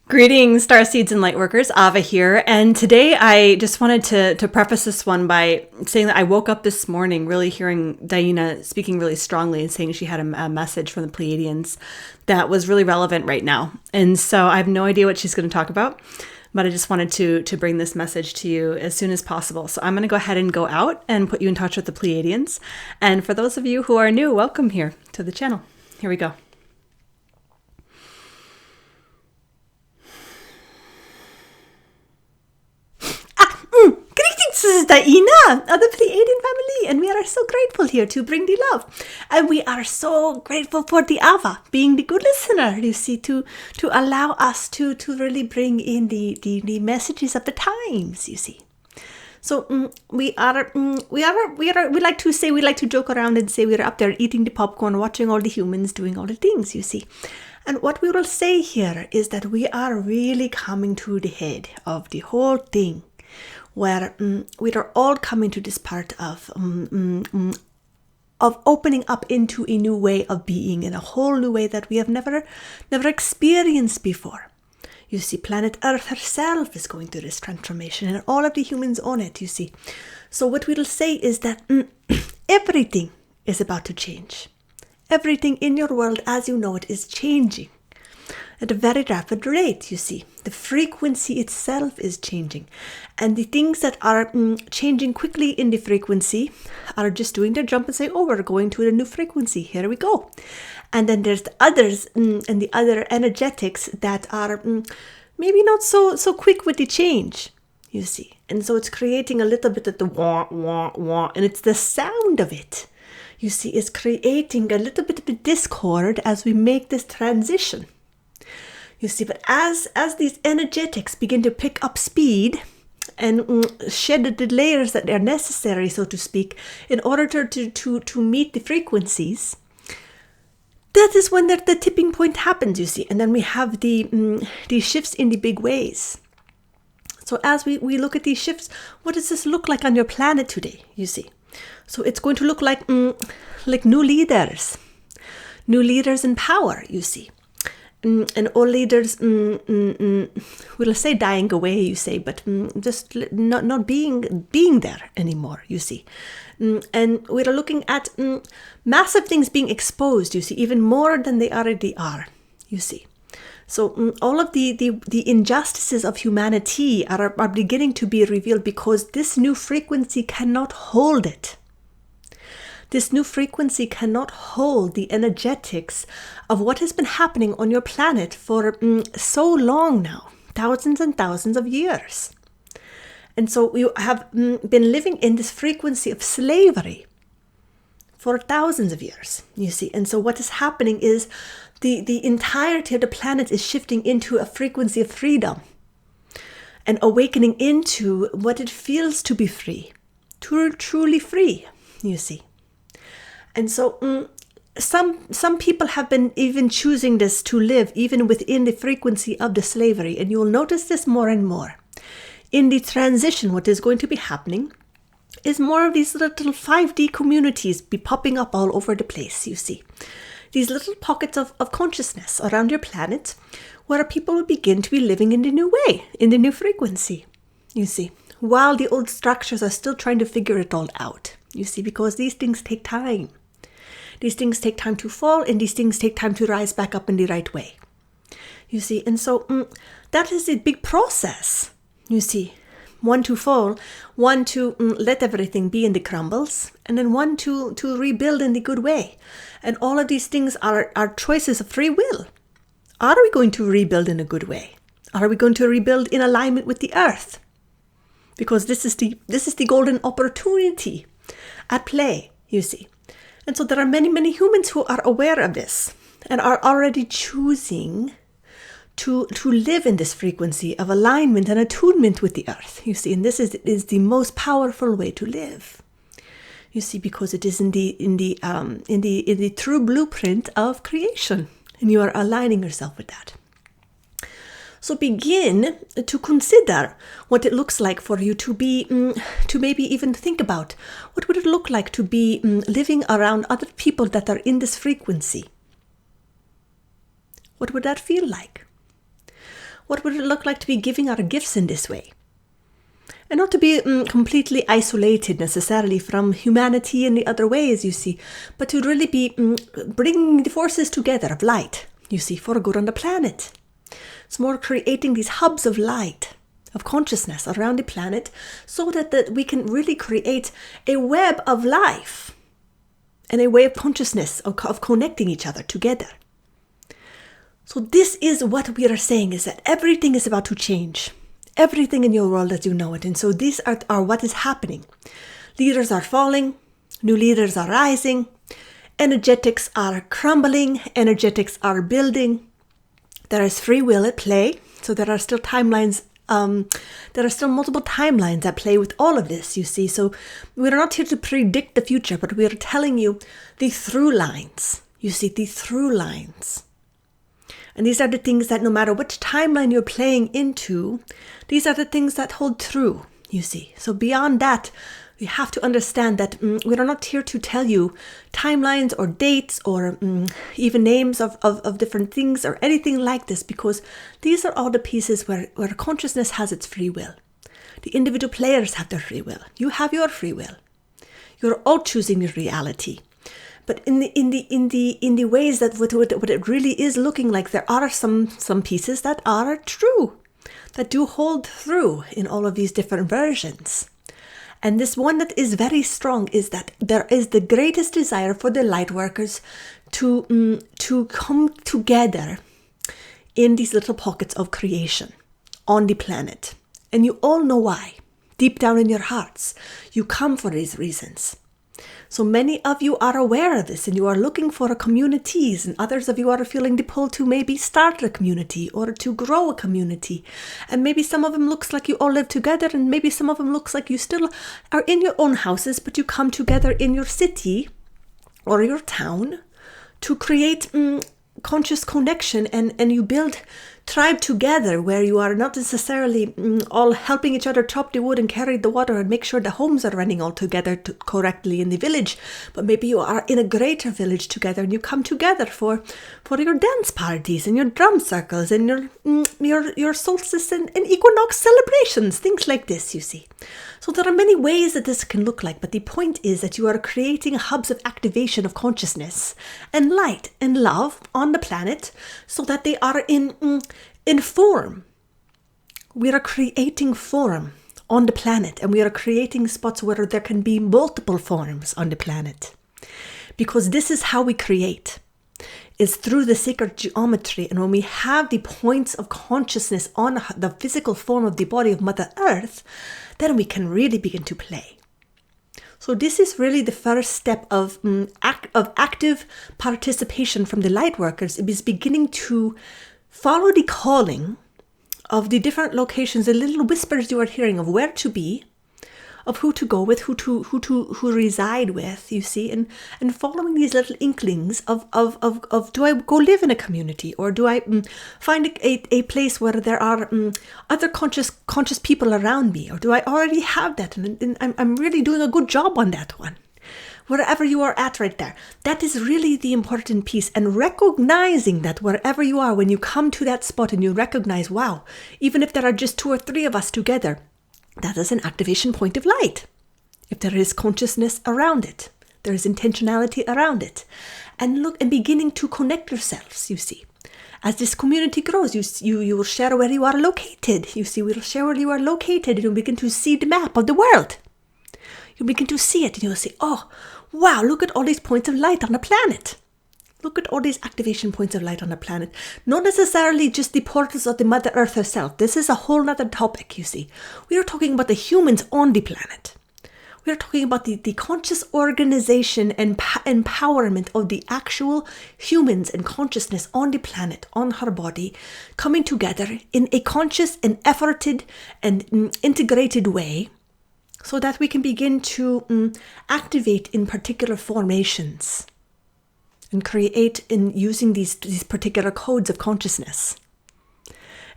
Greetings, Starseeds and Lightworkers. Ava here. And today I just wanted to preface this one by saying that I woke up this morning really hearing DiYeena speaking really strongly and saying she had a message from the Pleiadians that was really relevant right now. And so I have no idea what she's going to talk about, but I just wanted to bring this message to you as soon as possible. So I'm going to go ahead and go out and put you in touch with the Pleiadians. And for those of you who are new, welcome here to the channel. Here we go. Greetings, this is DiYeena of the Pleiadian Family, and we are so grateful here to bring the love. And we are so grateful for the Ava being the good listener, you see, to allow us to really bring in the messages of the times, you see. So we like to joke around and say we're up there eating the popcorn, watching all the humans doing all the things, you see. And what we will say here is that we are really coming to the head of the whole thing, where we are all coming to this part of opening up into a new way of being, in a whole new way that we have never experienced before. You see, planet Earth herself is going through this transformation, and all of the humans on it, you see. So what we'll say is that everything is about to change. Everything in your world, as you know it, is changing at a very rapid rate, you see. The frequency itself is changing. And the things that are changing quickly in the frequency are just doing their jump and say, oh, we're going to a new frequency. Here we go. And then there's the others and the other energetics that are maybe not so quick with the change, you see. And so it's creating a little bit of the wah, wah, wah. And it's the sound of it, you see, is creating a little bit of a discord as we make this transition. You see, but as these energetics begin to pick up speed and shed the layers that are necessary, so to speak, in order to meet the frequencies, that is when the tipping point happens, you see. And then we have the shifts in the big ways. So as we look at these shifts, what does this look like on your planet today, you see? So it's going to look like new leaders in power, you see. And all leaders, we'll say dying away, you say, but just not being there anymore, you see. And we're looking at massive things being exposed, you see, even more than they already are, you see. So all of the injustices of humanity are beginning to be revealed because this new frequency cannot hold it. This new frequency cannot hold the energetics of what has been happening on your planet for so long now, thousands and thousands of years. And so we have been living in this frequency of slavery for thousands of years, you see. And so what is happening is the entirety of the planet is shifting into a frequency of freedom and awakening into what it feels to be free, truly free, you see. And so some people have been even choosing this to live even within the frequency of the slavery. And you will notice this more and more. In the transition, what is going to be happening is more of these little 5D communities be popping up all over the place, you see. These little pockets of consciousness around your planet where people will begin to be living in the new way, in the new frequency, you see. While the old structures are still trying to figure it all out, you see, because these things take time. These things take time to fall, and these things take time to rise back up in the right way, you see. And so that is a big process, you see. One to fall, one to let everything be in the crumbles, and then one to rebuild in the good way. And all of these things are choices of free will. Are we going to rebuild in a good way? Are we going to rebuild in alignment with the earth? Because this is the golden opportunity at play, you see. And so there are many, many humans who are aware of this and are already choosing to live in this frequency of alignment and attunement with the earth, you see. And this is the most powerful way to live, you see, because it is in the true blueprint of creation, and you are aligning yourself with that. So begin to consider what it looks like for you to be, to maybe even think about what would it look like to be living around other people that are in this frequency. What would that feel like? What would it look like to be giving our gifts in this way? And not to be completely isolated necessarily from humanity in the other ways, you see, but to really be bringing the forces together of light, you see, for good on the planet. It's more creating these hubs of light, of consciousness around the planet, so that we can really create a web of life and a way of consciousness, of connecting each other together. So this is what we are saying, is that everything is about to change. Everything in your world as you know it. And so these are what is happening. Leaders are falling, new leaders are rising, energetics are crumbling, energetics are building. There is free will at play. So there are still timelines. There are still multiple timelines at play with all of this, you see. So we're not here to predict the future, but we're telling you the through lines. You see, the through lines. And these are the things that no matter which timeline you're playing into, these are the things that hold true, you see. So beyond that, you have to understand that we are not here to tell you timelines or dates or even names of different things or anything like this, because these are all the pieces where consciousness has its free will. The individual players have their free will. You have your free will. You're all choosing your reality. But in the ways that what it really is looking like, there are some pieces that are true, that do hold through in all of these different versions. And this one that is very strong is that there is the greatest desire for the light workers to come together in these little pockets of creation on the planet. And you all know why. Deep down in your hearts, you come for these reasons. So many of you are aware of this and you are looking for communities, and others of you are feeling the pull to maybe start a community or to grow a community. And maybe some of them looks like you all live together, and maybe some of them looks like you still are in your own houses, but you come together in your city or your town to create conscious connection, and you build tribe together where you are not necessarily all helping each other chop the wood and carry the water and make sure the homes are running all together correctly in the village, but maybe you are in a greater village together and you come together for your dance parties and your drum circles and your solstice and equinox celebrations, things like this, you see. So there are many ways that this can look like, but the point is that you are creating hubs of activation of consciousness and light and love on the planet so that they are in form. We are creating form on the planet, and we are creating spots where there can be multiple forms on the planet. Because this is how we create, is through the sacred geometry. And when we have the points of consciousness on the physical form of the body of Mother Earth, then we can really begin to play. So this is really the first step of active participation from the light workers. It is beginning to follow the calling of the different locations, the little whispers you are hearing of where to be, of who to go with, who reside with, you see, and following these little inklings of do I go live in a community, or do I find a place where there are other conscious people around me, or do I already have that and I'm really doing a good job on that one. Wherever you are at right there, that is really the important piece, and recognizing that wherever you are, when you come to that spot and you recognize, wow, even if there are just 2 or 3 of us together, that is an activation point of light. If there is consciousness around it, there is intentionality around it. And look, and beginning to connect yourselves, you see. As this community grows, you will share where you are located. You see, we'll share where you are located, and you'll begin to see the map of the world. You'll begin to see it, and you'll say, oh, wow, look at all these points of light on the planet. Look at all these activation points of light on the planet. Not necessarily just the portals of the Mother Earth herself. This is a whole other topic, you see. We are talking about the humans on the planet. We are talking about the conscious organization and empowerment of the actual humans and consciousness on the planet, on her body, coming together in a conscious and efforted and integrated way, so that we can begin to activate in particular formations and create in using these particular codes of consciousness.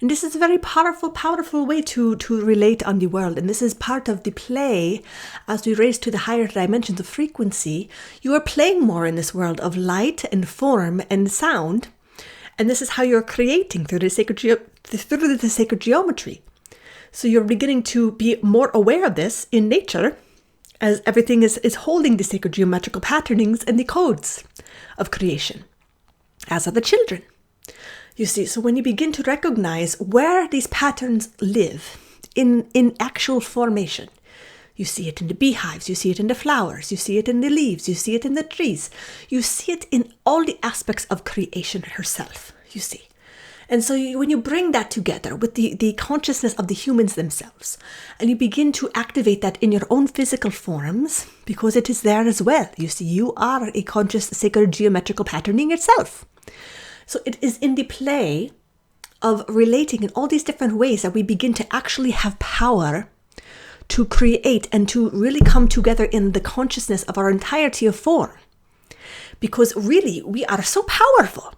And this is a very powerful way to relate on the world. And this is part of the play as we raise to the higher dimensions of frequency. You are playing more in this world of light and form and sound. And this is how you're creating through the sacred geometry. So you're beginning to be more aware of this in nature, as everything is holding the sacred geometrical patternings and the codes of creation, as are the children. You see, so when you begin to recognize where these patterns live in actual formation, you see it in the beehives, you see it in the flowers, you see it in the leaves, you see it in the trees, you see it in all the aspects of creation herself, you see. And so when you bring that together with the consciousness of the humans themselves, and you begin to activate that in your own physical forms, because it is there as well. You see, you are a conscious sacred geometrical patterning itself. So it is in the play of relating in all these different ways that we begin to actually have power to create and to really come together in the consciousness of our entirety of form. Because really, we are so powerful.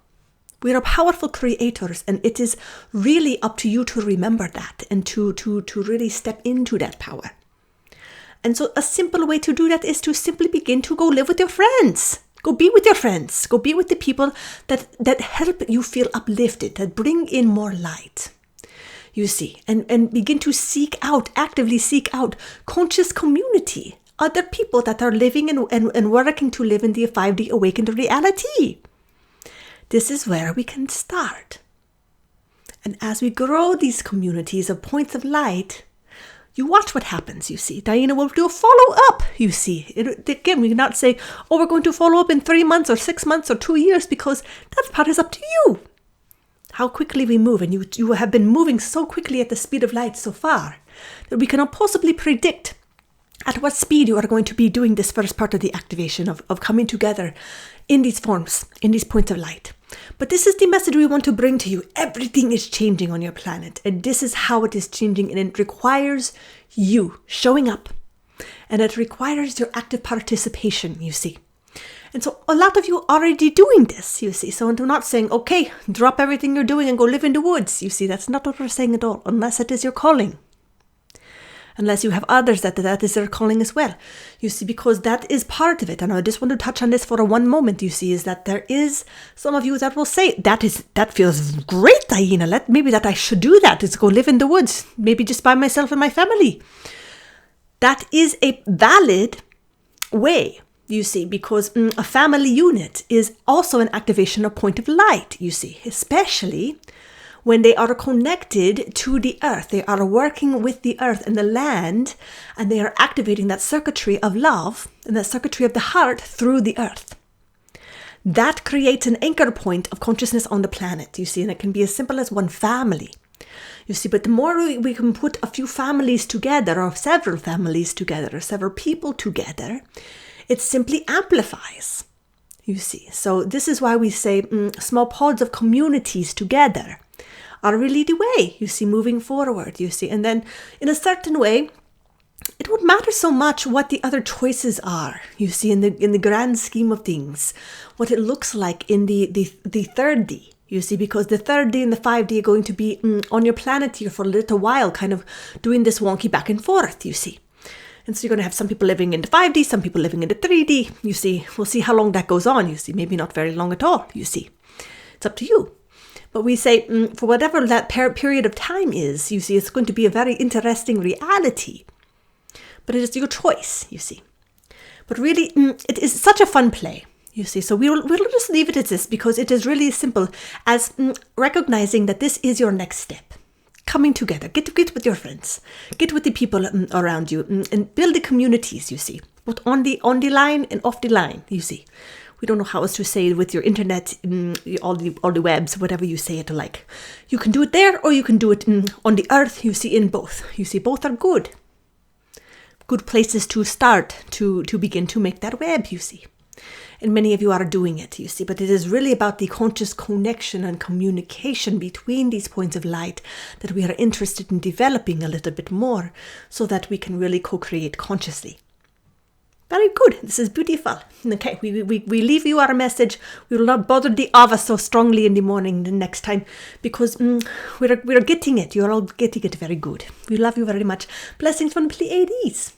We are powerful creators, and it is really up to you to remember that and to really step into that power. And so a simple way to do that is to simply begin to go live with your friends. Go be with your friends. Go be with the people that help you feel uplifted, that bring in more light. You see, and begin to actively seek out conscious community, other people that are living and working to live in the 5D awakened reality. This is where we can start. And as we grow these communities of points of light, you watch what happens, you see. DiYeena will do a follow-up, you see. Again, we cannot say, oh, we're going to follow up in 3 months or 6 months or 2 years, because that part is up to you. How quickly we move, and you have been moving so quickly at the speed of light so far that we cannot possibly predict at what speed you are going to be doing this first part of the activation of coming together in these forms, in these points of light. But this is the message we want to bring to you. Everything is changing on your planet, and this is how it is changing, and it requires you showing up, and it requires your active participation, you see. And so a lot of you are already doing this, you see. So I'm not saying, okay, drop everything you're doing and go live in the woods. You see, that's not what we're saying at all, unless it is your calling. Unless you have others that is their calling as well. You see, because that is part of it. And I just want to touch on this for one moment, you see, is that there is some of you that will say, that feels great, DiYeena. Maybe that I should do that, is go live in the woods, maybe just by myself and my family. That is a valid way, you see, because a family unit is also an activation of point of light, you see, especially when they are connected to the earth. They are working with the earth and the land, and they are activating that circuitry of love and that circuitry of the heart through the earth. That creates an anchor point of consciousness on the planet, you see, and it can be as simple as one family. You see, but the more we can put a few families together, or several families together, or several people together, it simply amplifies, you see. So this is why we say small pods of communities together are really the way, you see, moving forward, you see. And then in a certain way, it won't matter so much what the other choices are, you see, in the grand scheme of things, what it looks like in the 3rd D, you see, because the 3rd D and the 5D are going to be on your planet here for a little while, kind of doing this wonky back and forth, you see. And so you're going to have some people living in the 5D, some people living in the 3D, you see. We'll see how long that goes on, you see. Maybe not very long at all, you see. It's up to you. But we say, for whatever that period of time is, you see, it's going to be a very interesting reality. But it is your choice, you see. But really, it is such a fun play, you see. So we'll just leave it as this, because it is really simple as recognizing that this is your next step. Coming together, get with your friends, get with the people around you, and build the communities, you see. Both on the line and off the line, you see. We don't know how else to say it with your internet, all the webs, whatever you say it like. You can do it there, or you can do it on the earth, you see, in both. You see, both are good. Good places to start, to begin to make that web, you see. And many of you are doing it, you see. But it is really about the conscious connection and communication between these points of light that we are interested in developing a little bit more, so that we can really co-create consciously. Very good. This is beautiful. Okay, we leave you our message. We will not bother the Ava so strongly in the morning the next time, because we're getting it. You're all getting it very good. We love you very much. Blessings from Pleiades.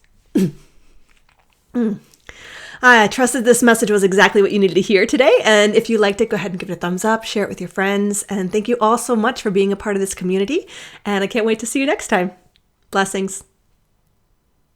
I trusted this message was exactly what you needed to hear today. And if you liked it, go ahead and give it a thumbs up, share it with your friends. And thank you all so much for being a part of this community. And I can't wait to see you next time. Blessings.